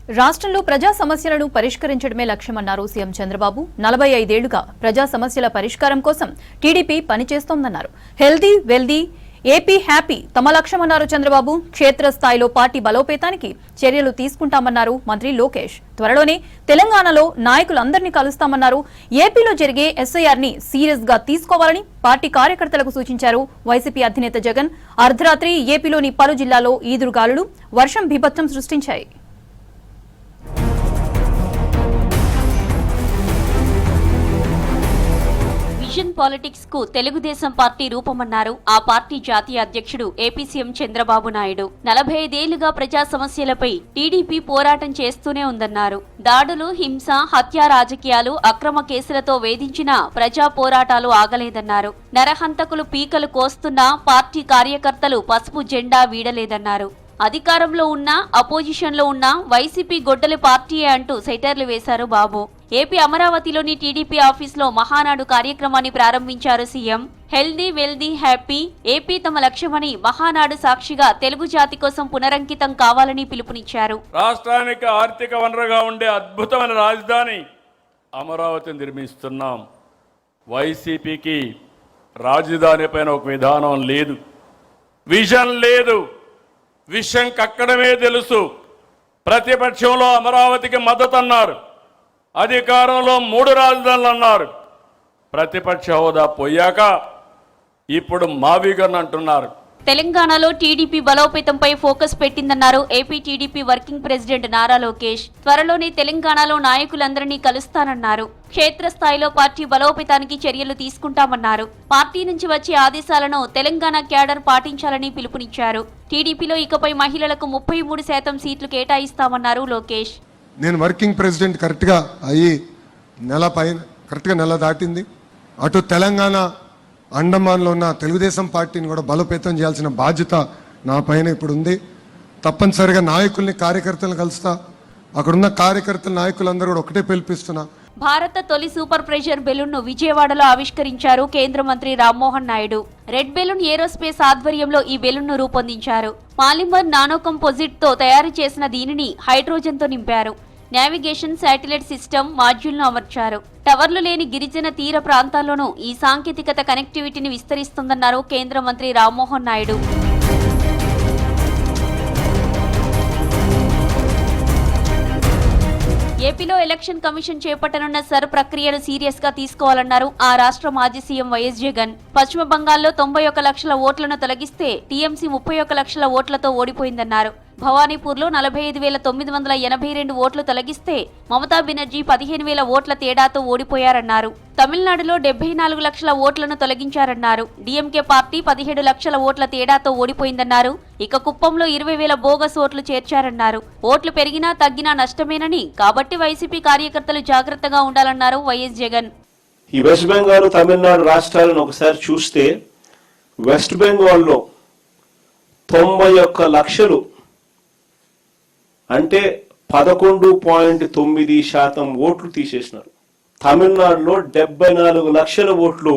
రాష్ట్రంలో ప్రజా సమస్యలను పరిష్కరించడమే లక్ష్యమన్నారు సీఎం చంద్రబాబు. 45 ఏళ్లుగా ప్రజా సమస్యల పరిష్కారం కోసం టీడీపీ పనిచేస్తోందన్నారు. హెల్దీ వెల్దీ ఏపీ హ్యాపీ తమ లక్ష్యమన్నారు చంద్రబాబు. క్షేత్రస్థాయిలో పార్టీ బలోపేతానికి చర్యలు తీసుకుంటామన్నారు మంత్రి లోకేష్. త్వరలోనే తెలంగాణలో నాయకులందరినీ కలుస్తామన్నారు. ఏపీలో జరిగే ఎస్ఐఆర్ ని సీరియస్ గా తీసుకోవాలని పార్టీ కార్యకర్తలకు సూచించారు వైసీపీ అధినేత జగన్. అర్ధరాత్రి ఏపీలోని పలు జిల్లాల్లో ఈదురుగాలులు వర్షం బీభత్సం సృష్టించాయి. విజన్ పాలిటిక్స్ కు తెలుగుదేశం పార్టీ రూపమన్నారు ఆ పార్టీ జాతీయ అధ్యక్షుడు ఏపీ సీఎం చంద్రబాబు నాయుడు. 45 ఏళ్లుగా ప్రజా సమస్యలపై టీడీపీ పోరాటం చేస్తూనే ఉందన్నారు. దాడులు, హింస, హత్య రాజకీయాలు, అక్రమ కేసులతో వేధించిన ప్రజా పోరాటాలు ఆగలేదన్నారు. నరహంతకులు పీకలు కోస్తున్నా పార్టీ కార్యకర్తలు పసుపు జెండా వీడలేదన్నారు. అధికారంలో ఉన్నా అపోజిషన్ లో ఉన్నా వైసీపీ గొడ్డలి పార్టీయే అంటూ సెటర్లు వేశారు బాబు. ఏపీ అమరావతిలోని టీడీపీ ఆఫీసులో మహానాడు కార్యక్రమాన్ని ప్రారంభించారు CM. Healthy wealthy happy AP తమ లక్ష్యమని మహానాడు సాక్షిగా తెలుగు జాతి కోసం పునరంకితం కావాలని పిలుపునిచ్చారు. రాష్ట్రానికి ఆర్థిక వనరుగా ఉండే అద్భుతమైన రాజధాని అమరావతిని నిర్మిస్తున్నాం. వైసీపీకి రాజధాని పైన ఒక విధానం లేదు, విజన్ లేదు. విషయం కక్కడమే తెలుసు. ప్రతిపక్షంలో అమరావతికి మద్దతు అన్నారు, అధికారంలో 3 రాజధానులు అన్నారు. ప్రతిపక్ష హోదా పోయాక ఇప్పుడు మావిగన్ అంటున్నారు. తెలంగాణలో టీడీపీ బలోపేతంపై ఫోకస్ పెట్టిందన్నారు AP TDP working president Nara Lokesh. త్వరలోనే తెలంగాణలో నాయకులందరినీ కలుస్తానన్నారు. క్షేత్రస్థాయిలో పార్టీ బలోపేతానికి చర్యలు తీసుకుంటామన్నారు. పార్టీ నుంచి వచ్చే ఆదేశాలను తెలంగాణ క్యాడర్ పాటించాలని పిలుపునిచ్చారు. టీడీపీలో ఇకపై మహిళలకు 33% సీట్లు కేటాయిస్తామన్నారు లోకేష్. నేను వర్కింగ్ ప్రెసిడెంట్ కరెక్ట్గా అయ్యి నెల దాటింది. అటు తెలంగాణ, అండమాన్లో ఉన్న తెలుగుదేశం పార్టీని కూడా బలోపేతం చేయాల్సిన బాధ్యత నా పైన ఇప్పుడు ఉంది. తప్పనిసరిగా నాయకుల్ని, కార్యకర్తలను కలుస్తా. అక్కడున్న కార్యకర్తల నాయకులందరూ కూడా ఒకటే పిలిపిస్తున్నా. భారత తొలి సూపర్ ప్రెషర్ బెలూన్ ను విజయవాడలో ఆవిష్కరించారు కేంద్ర మంత్రి Rammohan Naidu. Red balloon aerospace ఆధ్వర్యంలో ఈ బెలూన్ ను రూపొందించారు. పాలిమర్ నానో కంపోజిట్ తో తయారు చేసిన దీనిని హైడ్రోజన్ తో నింపారు. నావిగేషన్, శాటిలైట్ సిస్టమ్ మాడ్యూల్ను అమర్చారు. టవర్లు లేని గిరిజన తీర ప్రాంతాల్లోనూ ఈ సాంకేతికత కనెక్టివిటీని విస్తరిస్తుందన్నారు కేంద్ర మంత్రి రామ్మోహన్ నాయుడు. ఏపీలో ఎలక్షన్ కమిషన్ చేపట్టనున్న సర్ ప్రక్రియను సీరియస్ గా తీసుకోవాలన్నారు ఆ రాష్ట్ర మాజీ సీఎం వైఎస్ జగన్. పశ్చిమ బంగాల్లో 91 లక్షల ఓట్లను తొలగిస్తే టీఎంసీ 31 లక్షల ఓట్లతో ఓడిపోయిందన్నారు. భవానీపూర్లో 45,982 ఓట్లు తొలగిస్తే మమతా బెనర్జీ 15,000 ఓట్ల తేడాతో ఓడిపోయారన్నారు. తమిళనాడులో 74 లక్షల ఓట్లను తొలగించారన్నారు. డీఎంకే పార్టీ 17 లక్షల ఓట్ల తేడాతో ఓడిపోయిందన్నారు. ఇక కుప్పంలో 20,000 బోగస్ ఓట్లు చేర్చారన్నారు. ఓట్లు పెరిగినా తగ్గినా నష్టమేనని, కాబట్టి వైసీపీ కార్యకర్తలు జాగ్రత్తగా ఉండాలన్నారు వైఎస్ జగన్. ఈ వెస్ట్ బెంగాల్, తమిళనాడు రాష్ట్రాలను ఒకసారి చూస్తే వెస్ట్ బెంగాల్లో 91 లక్షలు అంటే 11.9% ఓట్లు తీసేసినారు. తమిళనాడులో 74 లక్షల ఓట్లు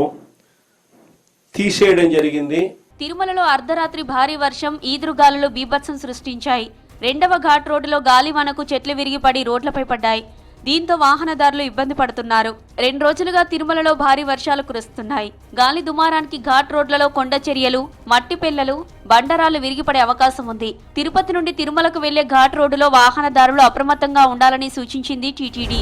తీసేయడం జరిగింది. తిరుమలలో అర్ధరాత్రి భారీ వర్షం, ఈదురుగాలులు బీభత్సం సృష్టించాయి. 2వ ఘాట్ రోడ్డులో గాలివానకు చెట్లు విరిగిపడి రోడ్లపై పడ్డాయి. దీంతో వాహనదారులు ఇబ్బంది పడుతున్నారు. 2 రోజులుగా తిరుమలలో భారీ వర్షాలు కురుస్తున్నాయి. గాలి దుమారానికి ఘాట్ రోడ్లలో కొండ చర్యలు, మట్టి పెళ్లలు, బండరాలు విరిగిపడే అవకాశం ఉంది. తిరుపతి నుండి తిరుమలకు వెళ్లే ఘాట్ రోడ్డులో వాహనదారులు అప్రమత్తంగా ఉండాలని సూచించింది టీటీడీ.